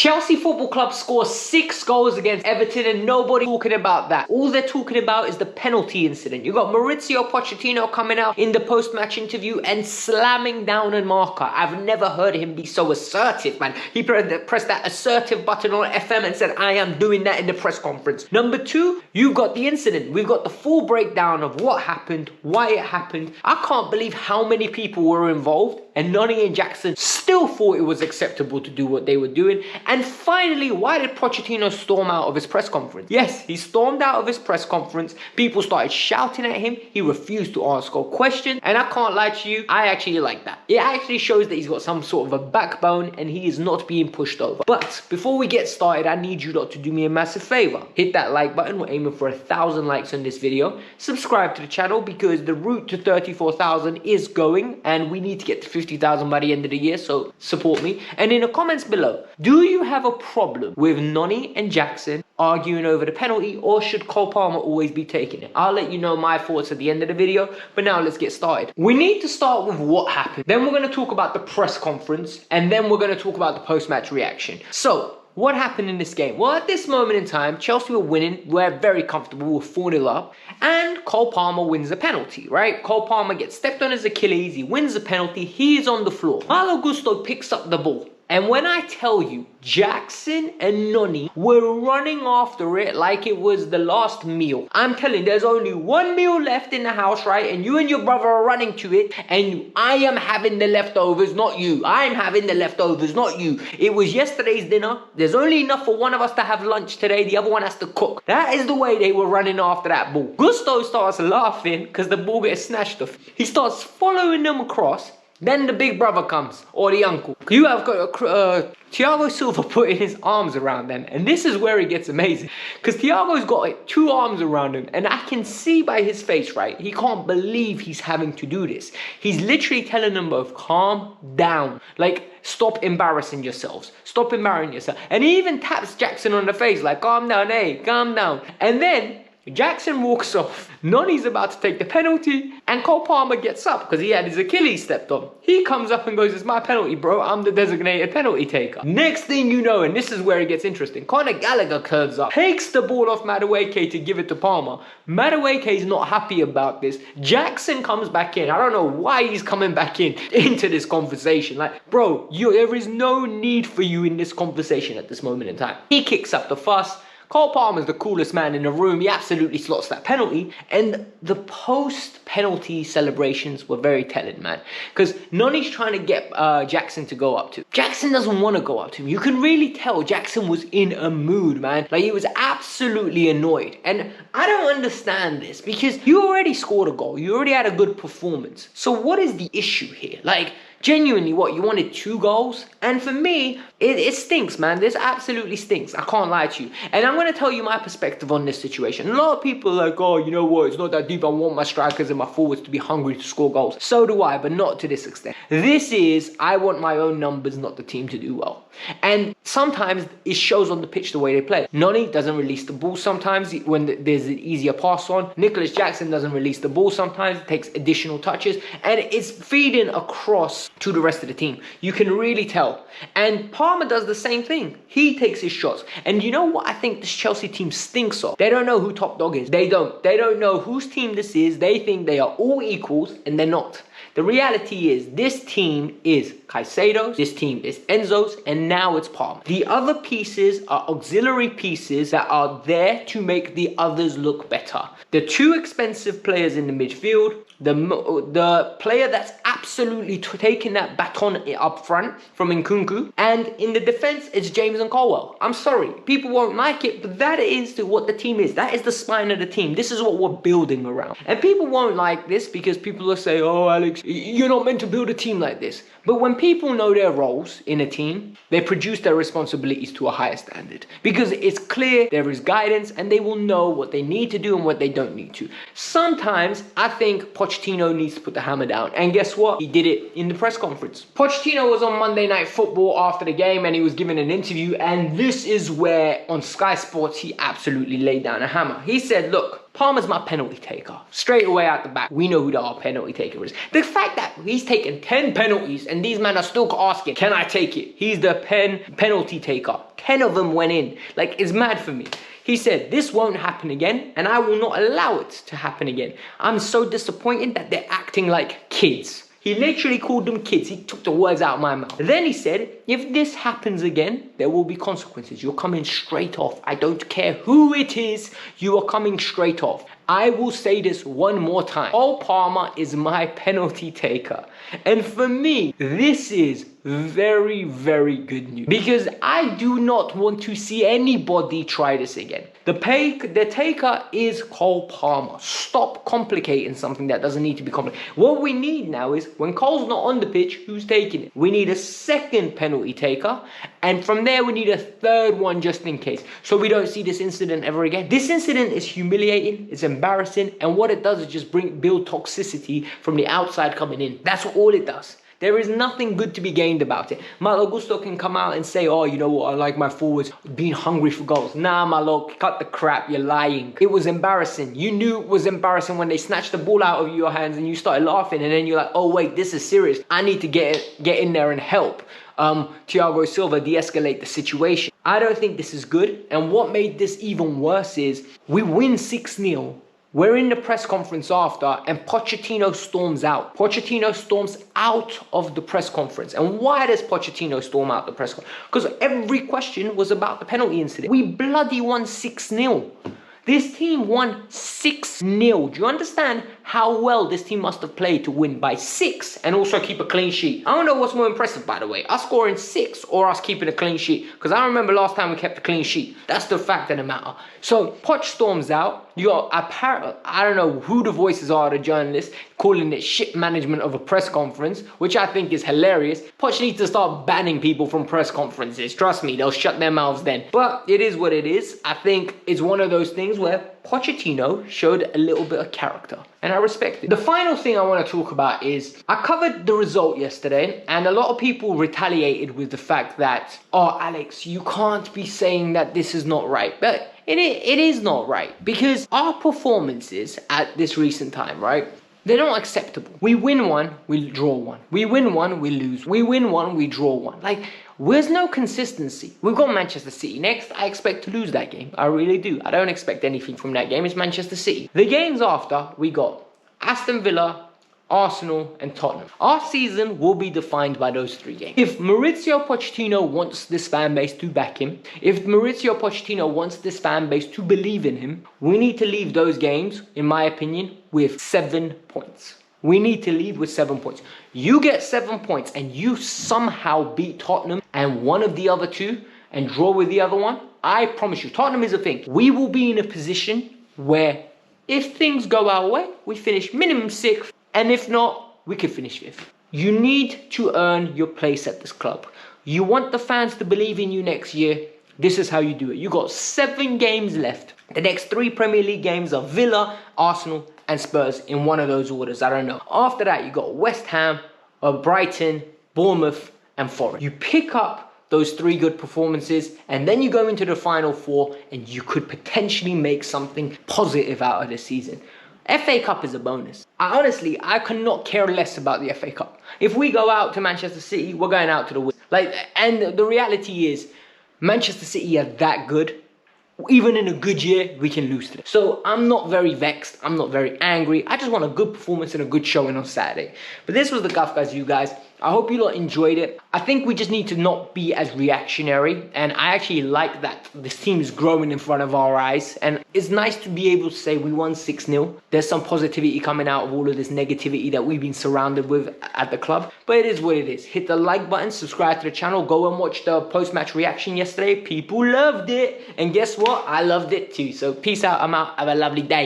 Chelsea Football Club scores 6 goals against Everton and nobody talking about that. All they're talking about is the penalty incident. You got Mauricio Pochettino coming out in the post-match interview and slamming down a marker. I've never heard him be so assertive, man. He pressed that assertive button on FM and said, I am doing that in the press conference. Number 2, you've got the incident. We've got the full breakdown of what happened, why it happened. I can't believe how many people were involved, and Noni and Jackson still thought it was acceptable to do what they were doing. And finally, why did Pochettino storm out of his press conference? Yes, he stormed out of his press conference. People started shouting at him. He refused to answer a question. And I can't lie to you, I actually like that. It actually shows that he's got some sort of a backbone and he is not being pushed over. But before we get started, I need you lot to do me a massive favor. Hit that like button. We're aiming for 1,000 likes on this video. Subscribe to the channel because the route to 34,000 is going and we need to get to 50,000 by the end of the year. So support me. And in the comments below, do you have a problem with Noni and Jackson arguing over the penalty, or should Cole Palmer always be taking it? I'll let you know my thoughts at the end of the video, but now let's get started. We need to start with what happened. Then we're going to talk about the press conference, and then we're going to talk about the post-match reaction. So, what happened in this game? Well, at this moment in time, Chelsea were winning. We're very comfortable. We're 4-0 up. And Cole Palmer wins a penalty, right? Cole Palmer gets stepped on his Achilles. He wins the penalty. He is on the floor. Malo Gusto picks up the ball. And when I tell you, Jackson and Noni were running after it like it was the last meal. I'm telling you, there's only one meal left in the house, right? And you and your brother are running to it. And I am having the leftovers, not you. I'm having the leftovers, not you. It was yesterday's dinner. There's only enough for one of us to have lunch today. The other one has to cook. That is the way they were running after that ball. Gusto starts laughing because the ball gets snatched off. He starts following them across. Then the big brother comes, or the uncle. You have got Thiago Silva putting his arms around them. And this is where it gets amazing. Because Thiago's got like 2 arms around him. And I can see by his face, right? He can't believe he's having to do this. He's literally telling them both, calm down. Like, stop embarrassing yourselves. Stop embarrassing yourself. And he even taps Jackson on the face like, calm down, hey, calm down. And then Jackson walks off. Noni's about to take the penalty and Cole Palmer gets up because he had his Achilles stepped on. He comes up and goes, it's my penalty, bro. I'm the designated penalty taker. Next thing you know, and this is where it gets interesting, Conor Gallagher curves up, takes the ball off Madueke to give it to Palmer. Madueke is not happy about this. Jackson comes back in. I don't know why he's coming back into this conversation. Like, bro, there is no need for you in this conversation at this moment in time. He kicks up the fuss. Cole Palmer's the coolest man in the room. He absolutely slots that penalty. And the post-penalty celebrations were very telling, man. Because Noni's trying to get Jackson to go up to. Jackson doesn't want to go up to him. You can really tell Jackson was in a mood, man. Like, he was absolutely annoyed. And I don't understand this because you already scored a goal. You already had a good performance. So what is the issue here? Like, genuinely, what, you wanted 2 goals? And for me, it stinks, man. This absolutely stinks. I can't lie to you. And I'm going to tell you my perspective on this situation. A lot of people are like, oh, you know what? It's not that deep. I want my strikers and my forwards to be hungry to score goals. So do I, but not to this extent. This is, I want my own numbers, not the team to do well. And sometimes it shows on the pitch the way they play. Noni doesn't release the ball sometimes when there's an easier pass on. Nicholas Jackson doesn't release the ball sometimes. It takes additional touches. And it's feeding across to the rest of the team. You can really tell. And Palmer does the same thing. He takes his shots. And you know what I think this Chelsea team stinks of? They don't know who top dog is. They don't. They don't know whose team this is. They think they are all equals and they're not. The reality is this team is Caicedo's, this team is Enzo's, and now it's Palmer. The other pieces are auxiliary pieces that are there to make the others look better. The 2 expensive players in the midfield, the player that's absolutely taking that baton up front from Nkunku, and in the defense it's James and Colwell. I'm sorry, people won't like it, but that is what the team is. That is the spine of the team. This is what we're building around. And people won't like this because people will say, oh, Alex, you're not meant to build a team like this. But when people know their roles in a team, they produce their responsibilities to a higher standard. Because it's clear, there is guidance, and they will know what they need to do and what they don't need to. Sometimes, I think Pochettino needs to put the hammer down. And guess what? He did it in the press conference. Pochettino was on Monday Night Football after the game, and he was giving an interview. And this is where, on Sky Sports, he absolutely laid down a hammer. He said, look, Palmer's my penalty taker. Straight away out the back, we know who our penalty taker is. The fact that he's taken 10 penalties and these men are still asking, can I take it? He's the penalty taker. 10 of them went in. Like, it's mad for me. He said, this won't happen again, and I will not allow it to happen again. I'm so disappointed that they're acting like kids. He literally called them kids. He took the words out of my mouth. Then he said, if this happens again, there will be consequences. You're coming straight off. I don't care who it is. You are coming straight off. I will say this one more time. Cole Palmer is my penalty taker. And for me, this is very, very good news. Because I do not want to see anybody try this again. The taker is Cole Palmer. Stop complicating something that doesn't need to be complicated. What we need now is, when Cole's not on the pitch, who's taking it? We need a second penalty taker. And from there, we need a third one just in case. So we don't see this incident ever again. This incident is humiliating. It's embarrassing. And what it does is just build toxicity from the outside coming in. That's all it does. There is nothing good to be gained about it. Malo Gusto can come out and say, oh, you know what, I like my forwards being hungry for goals. Nah, Malo, cut the crap, you're lying. It was embarrassing. You knew it was embarrassing when they snatched the ball out of your hands and you started laughing, and then you're like, oh wait, this is serious. I need to get in there and help Thiago Silva de-escalate the situation. I don't think this is good. And what made this even worse is, we win 6-0. We're in the press conference after, and Pochettino storms out. Pochettino storms out of the press conference. And why does Pochettino storm out the press conference? Because every question was about the penalty incident. We bloody won 6-0. This team won 6-0. Do you understand how well this team must have played to win by 6 and also keep a clean sheet? I don't know what's more impressive, by the way, us scoring 6 or us keeping a clean sheet. Because I remember last time we kept a clean sheet. That's the fact of the matter. So Poch storms out. You got I don't know who the voices are, the journalists, calling it shit management of a press conference, which I think is hilarious. Poch needs to start banning people from press conferences. Trust me, they'll shut their mouths then. But it is what it is. I think it's one of those things where Pochettino showed a little bit of character, and I respect it. The final thing I want to talk about is, I covered the result yesterday, and a lot of people retaliated with the fact that, oh, Alex, you can't be saying that this is not right. But it is not right, because our performances at this recent time, right, they're not acceptable. We win one, we draw one. We win one, we lose. We win one, we draw one. Like, there's no consistency. We've got Manchester City next. I expect to lose that game. I really do. I don't expect anything from that game. It's Manchester City. The games after, we got Aston Villa, Arsenal and Tottenham. Our season will be defined by those 3 games. If Mauricio Pochettino wants this fan base to back him, if Mauricio Pochettino wants this fan base to believe in him, we need to leave those games, in my opinion, with 7 points. We need to leave with 7 points. You get 7 points and you somehow beat Tottenham and one of the other 2 and draw with the other one, I promise you, Tottenham is a thing. We will be in a position where if things go our way, we finish minimum 6th. And if not, we could finish 5th. You need to earn your place at this club. You want the fans to believe in you next year. This is how you do it. You got 7 games left. The next 3 Premier League games are Villa, Arsenal and Spurs, in one of those orders. I don't know. After that, you got West Ham, Brighton, Bournemouth and Forest. You pick up those 3 good performances, and then you go into the final 4 and you could potentially make something positive out of the season. FA Cup is a bonus. Honestly, I could not care less about the FA Cup. If we go out to Manchester City, we're going out to the win. And the reality is, Manchester City are that good. Even in a good year, we can lose to them. So I'm not very vexed. I'm not very angry. I just want a good performance and a good showing on Saturday. But this was the Kavkas View, guys. I hope you lot enjoyed it. I think we just need to not be as reactionary. And I actually like that this team is growing in front of our eyes. And it's nice to be able to say we won 6-0. There's some positivity coming out of all of this negativity that we've been surrounded with at the club. But it is what it is. Hit the like button, subscribe to the channel, go and watch the post-match reaction yesterday. People loved it. And guess what? I loved it too. So peace out. I'm out. Have a lovely day.